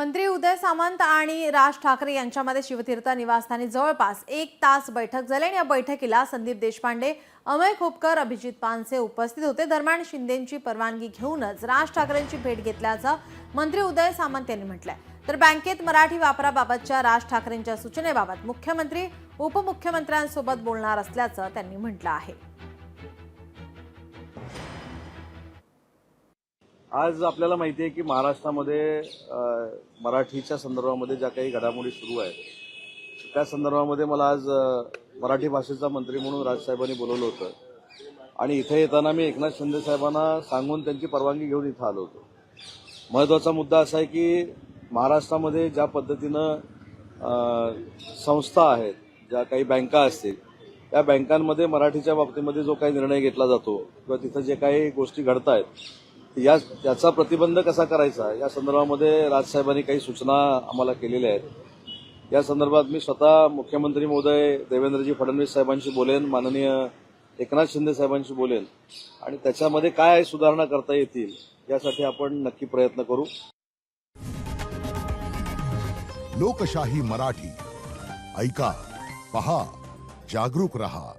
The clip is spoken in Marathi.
मंत्री उदय सामंत आणि राज ठाकरे यांच्यामध्ये शिवतीर्थ निवासस्थानी जवळपास 1 तास बैठक झाली आणि या बैठकीला संदीप देशपांडे, अमय खोपकर, अभिजित पानसे उपस्थित होते। दरम्यान शिंदेंची परवानगी घेऊनच राज ठाकरेंची भेट घेतल्याचं मंत्री उदय सामंत यांनी म्हटलंय। तर बँकेत मराठी वापराबाबतच्या राज ठाकरेंच्या सूचनेबाबत मुख्यमंत्री उपमुख्यमंत्र्यांसोबत बोलणार असल्याचं त्यांनी म्हटलं आहे। आज आपल्याला माहिती आहे की महाराष्ट्रामध्ये मराठीच्या संदर्भामध्ये ज्या काही घडामोडी सुरू आहेत त्या संदर्भामध्ये मला आज मराठी भाषेचा मंत्री म्हणून राजसाहेबांनी बोलवलं होतं आणि इथे येताना मी एकनाथ शिंदे साहेबांना सांगून त्यांची परवानगी घेऊन इथं आलो होतो। महत्त्वाचा मुद्दा असा आहे की महाराष्ट्रामध्ये ज्या पद्धतीनं संस्था आहेत, ज्या काही बँका असतील, त्या बँकांमध्ये मराठीच्या बाबतीमध्ये जो काही निर्णय घेतला जातो किंवा तिथं जे काही गोष्टी घडत आहेत याचा प्रतिबंध कसा करायचा या संदर्भामध्ये राजसाहेबांनी काही सूचना आम्हाला केलेल्या आहेत। या संदर्भात मी स्वतः मुख्यमंत्री महोदय देवेंद्रजी फडणवीस साहेबांशी बोलेन, माननीय एकनाथ शिंदे साहेबांशी बोलेन आणि त्याच्यामध्ये काय सुधारणा करता येतील यासाठी आपण नक्की प्रयत्न करू। लोकशाही मराठी ऐका, पहा, जागरूक रहा।